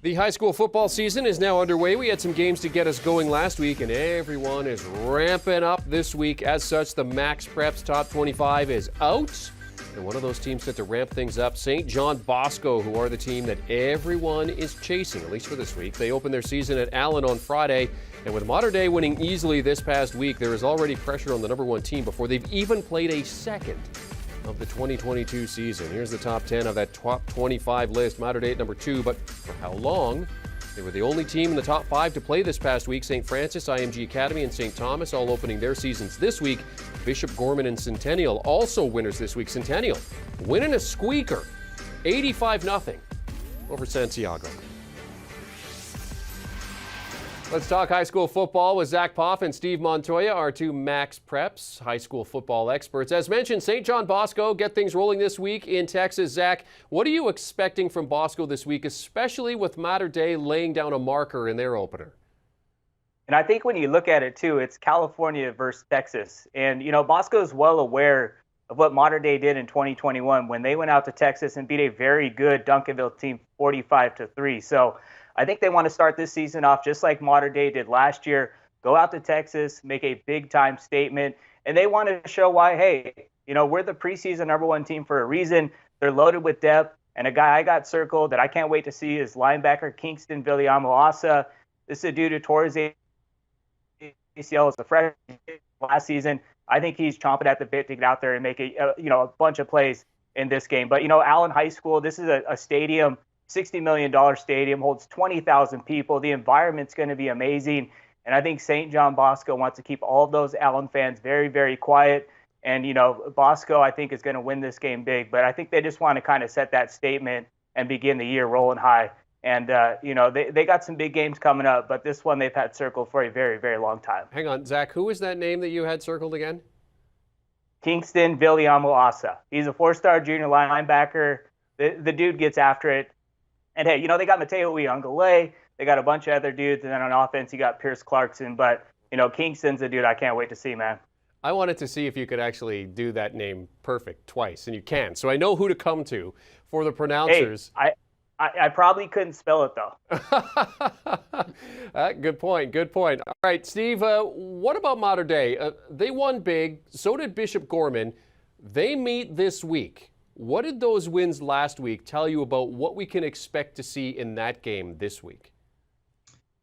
The high school football season is now underway. We had some games to get us going last week, and everyone is ramping up this week. As such, the MaxPreps Top 25 is out. And one of those teams set to ramp things up, St. John Bosco, who are the team that everyone is chasing, at least for this week. They opened their season at Allen on Friday, and with Mater Dei winning easily this past week, there is already pressure on the number one team before they've even played a second of the 2022 season. Here's the top 10 of that top 25 list. Mater Dei at number 2, but for how long? They were the only team in the top 5 to play this past week. St. Francis, IMG Academy, and St. Thomas all opening their seasons this week. Bishop Gorman and Centennial also winners this week. Centennial winning a squeaker, 85-0 over Santiago. Let's talk high school football with Zach Poff and Steve Montoya, our two MaxPreps high school football experts. As mentioned, St. John Bosco get things rolling this week in Texas. Zach, what are you expecting from Bosco this week, especially with Mater Dei laying down a marker in their opener? And I think when you look at it, too, it's California versus Texas. And, you know, Bosco is well aware of what Mater Dei did in 2021 when they went out to Texas and beat a very good Duncanville team 45-3. So I think they want to start this season off just like Mater Dei did last year. Go out to Texas, make a big-time statement, and they want to show why, hey, you know, we're the preseason number one team for a reason. They're loaded with depth, and a guy I got circled that I can't wait to see is linebacker Kingston Viliamo-Asa. This is a dude who tore his ACL as a freshman last season. I think he's chomping at the bit to get out there and make a bunch of plays in this game. But, you know, Allen High School, this is a stadium, $60 million stadium, holds 20,000 people. The environment's going to be amazing. And I think St. John Bosco wants to keep all of those Allen fans very, very quiet. And, you know, Bosco, I think, is going to win this game big. But I think they just want to kind of set that statement and begin the year rolling high. And, you know, they got some big games coming up, but this one they've had circled for a very, very long time. Hang on, Zach, who is that name that you had circled again? Kingston Viliamo-Asa. He's a 4-star junior linebacker. The dude gets after it. And, hey, you know, they got Mateo Uyunglele. They got a bunch of other dudes. And then on offense, you got Pierce Clarkson. But, you know, Kingston's a dude I can't wait to see, man. I wanted to see if you could actually do that name perfect twice, and you can. So I know who to come to for the pronouncers. Hey, I probably couldn't spell it, though. Good point. Good point. All right, Steve, what about Mater Dei? They won big. So did Bishop Gorman. They meet this week. What did those wins last week tell you about what we can expect to see in that game this week?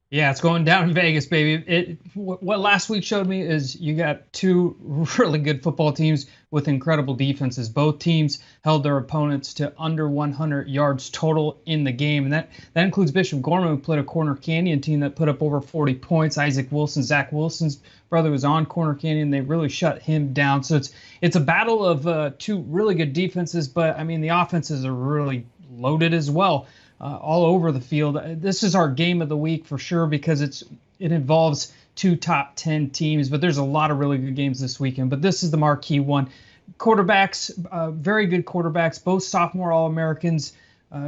Yeah, it's going down in Vegas, baby. What last week showed me is you got two really good football teams with incredible defenses. Both teams held their opponents to under 100 yards total in the game, and that includes Bishop Gorman, who played a Corner Canyon team that put up over 40 points. Isaac Wilson, Zach Wilson's brother, was on Corner Canyon. They really shut him down. So it's a battle of two really good defenses, but I mean the offenses are really loaded as well. All over the field. This is our game of the week for sure because it involves two top 10 teams, but there's a lot of really good games this weekend. But this is the marquee one. Quarterbacks, very good quarterbacks, both sophomore All-Americans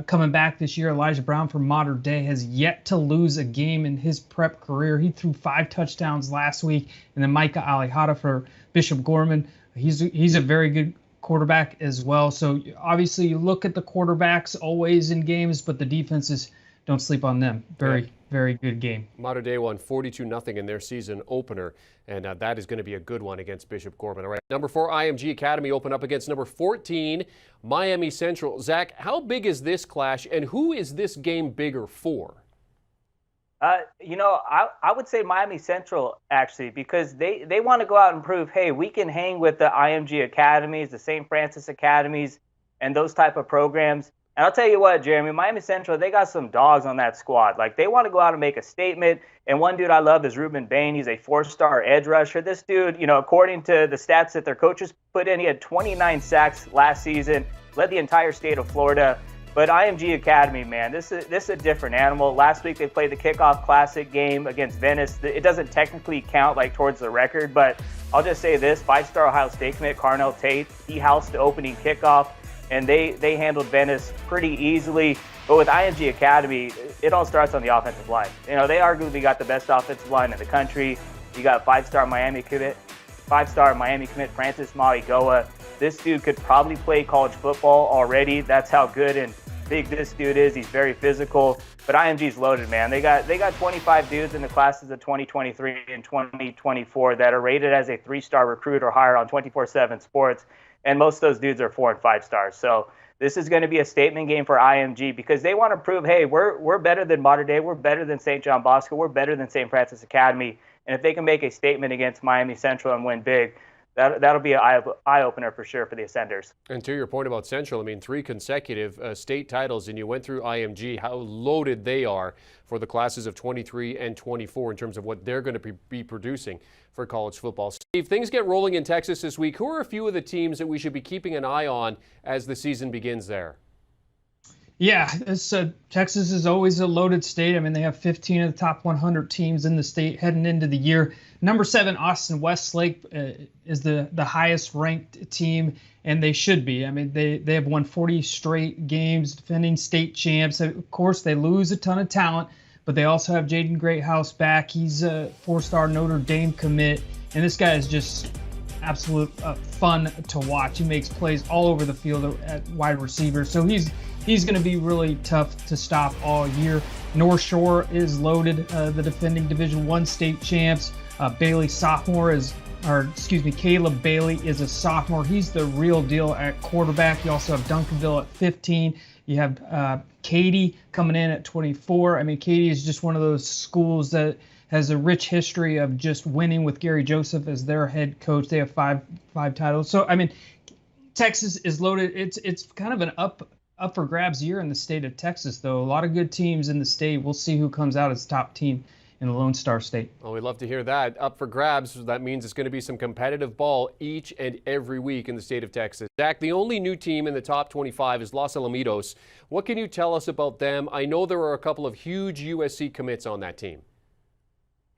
coming back this year. Elijah Brown from Mater Dei has yet to lose a game in his prep career. He threw 5 touchdowns last week. And then Micah Alihada for Bishop Gorman. He's a very good quarterback as well. So obviously you look at the quarterbacks always in games, but the defenses, don't sleep on them. Very good game. Mater Dei won 42-0 in their season opener, and that is going to be a good one against Bishop Gorman. All right, number 4 IMG Academy open up against number 14 Miami Central. Zach, how big is this clash, and who is this game bigger for? You know, I would say Miami Central, actually, because they want to go out and prove, hey, we can hang with the IMG Academies, the St. Francis Academies, and those type of programs. And I'll tell you what, Jeremy, Miami Central, they got some dogs on that squad. Like, they want to go out and make a statement. And one dude I love is Ruben Bain. He's a 4-star edge rusher. This dude, you know, according to the stats that their coaches put in, he had 29 sacks last season, led the entire state of Florida. But IMG Academy, man, this is a different animal. Last week they played the kickoff classic game against Venice. It doesn't technically count like towards the record, but I'll just say this: 5-star Ohio State commit Carnell Tate, he housed the opening kickoff, and they handled Venice pretty easily. But with IMG Academy, it all starts on the offensive line. You know, they arguably got the best offensive line in the country. You got 5-star Miami commit Francis Maigoa. This dude could probably play college football already. That's how good and big this dude is. He's very physical, but IMG's loaded, man. They got 25 dudes in the classes of 2023 and 2024 that are rated as a 3-star recruit or higher on 24/7 Sports, and most of those dudes are 4 and 5 stars. So this is going to be a statement game for IMG because they want to prove, hey, we're better than Mater Dei, we're better than St. John Bosco, we're better than St. Francis Academy, and if they can make a statement against Miami Central and win big, that'll be an eye-opener for sure for the Ascenders. And to your point about Central, I mean, 3 consecutive state titles, and you went through IMG, how loaded they are for the classes of 23 and 24 in terms of what they're going to be producing for college football. Steve, things get rolling in Texas this week. Who are a few of the teams that we should be keeping an eye on as the season begins there? Yeah, Texas is always a loaded state. I mean, they have 15 of the top 100 teams in the state heading into the year. Number 7, Austin Westlake is the highest ranked team, and they should be. I mean, they have won 40 straight games, defending state champs. Of course, they lose a ton of talent, but they also have Jaden Greathouse back. He's a 4-star Notre Dame commit, and this guy is just absolute fun to watch. He makes plays all over the field at wide receiver, so he's going to be really tough to stop all year. North Shore is loaded, the defending Division I state champs. Caleb Bailey is a sophomore. He's the real deal at quarterback. You also have Duncanville at 15. You have Katy coming in at 24. I mean, Katy is just one of those schools that has a rich history of just winning with Gary Joseph as their head coach. They have five titles. So, I mean, Texas is loaded. It's kind of an up for grabs year in the state of Texas, though. A lot of good teams in the state. We'll see who comes out as top team in the Lone Star State. Well, we'd love to hear that. Up for grabs. That means it's going to be some competitive ball each and every week in the state of Texas. Zach, the only new team in the top 25 is Los Alamitos. What can you tell us about them? I know there are a couple of huge USC commits on that team.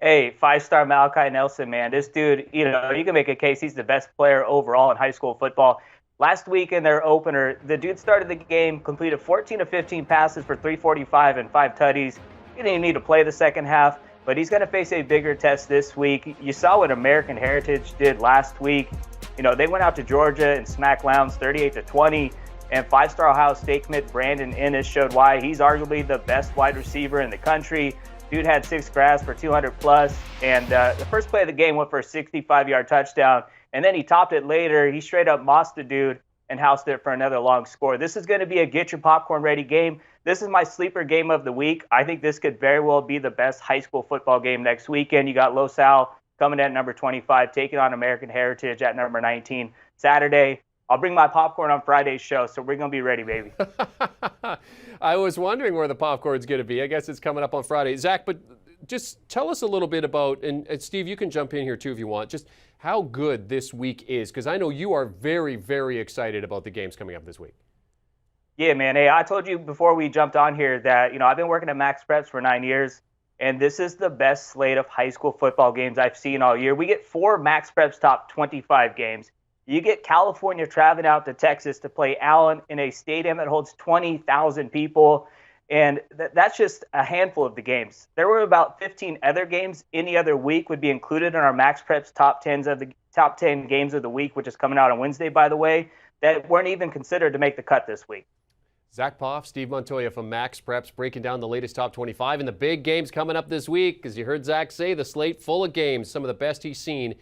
Hey, 5-star Malachi Nelson, man. This dude, you can make a case he's the best player overall in high school football. Last week in their opener, the dude started the game, completed 14 of 15 passes for 345 and 5 tutties. He didn't even need to play the second half, but he's going to face a bigger test this week. You saw what American Heritage did last week. They went out to Georgia and smacked Lowndes 38-20, and 5-star Ohio State commit Brandon Ennis showed why he's arguably the best wide receiver in the country. Dude had 6 grabs for 200 plus, and the first play of the game went for a 65-yard touchdown, and then he topped it later. He straight up mossed the dude and housed it for another long score. This is going to be a get your popcorn ready game. This is my sleeper game of the week. I think this could very well be the best high school football game next weekend. You got Los Al coming in at number 25, taking on American Heritage at number 19 Saturday. I'll bring my popcorn on Friday's show, so we're going to be ready, baby. I was wondering where the popcorn's going to be. I guess it's coming up on Friday. Zach, but just tell us a little bit about, and Steve, you can jump in here too if you want, just how good this week is, because I know you are very, very excited about the games coming up this week. Yeah, man. Hey, I told you before we jumped on here that, I've been working at MaxPreps for 9 years, and this is the best slate of high school football games I've seen all year. We get 4 MaxPreps top 25 games. You get California traveling out to Texas to play Allen in a stadium that holds 20,000 people. And that's just a handful of the games. There were about 15 other games any other week would be included in our MaxPreps top 10 games of the week, which is coming out on Wednesday, by the way, that weren't even considered to make the cut this week. Zach Poff, Steve Montoya from MaxPreps breaking down the latest top 25 and the big games coming up this week. As you heard Zach say, the slate full of games, some of the best he's seen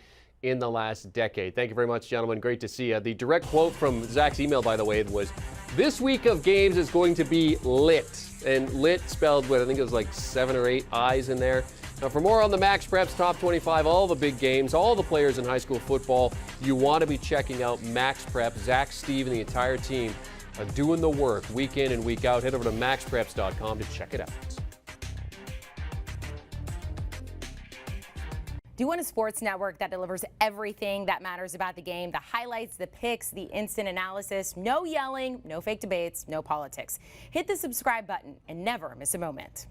in the last decade. Thank you very much, gentlemen. Great to see you. The direct quote from Zach's email, by the way, was, "This week of games is going to be lit." And lit spelled with, I think it was like 7 or 8 I's in there. Now, for more on the MaxPreps Top 25, all the big games, all the players in high school football, you want to be checking out MaxPreps. Zach, Steve, and the entire team are doing the work week in and week out. Head over to MaxPreps.com to check it out. Do you want a sports network that delivers everything that matters about the game? The highlights, the picks, the instant analysis, no yelling, no fake debates, no politics. Hit the subscribe button and never miss a moment.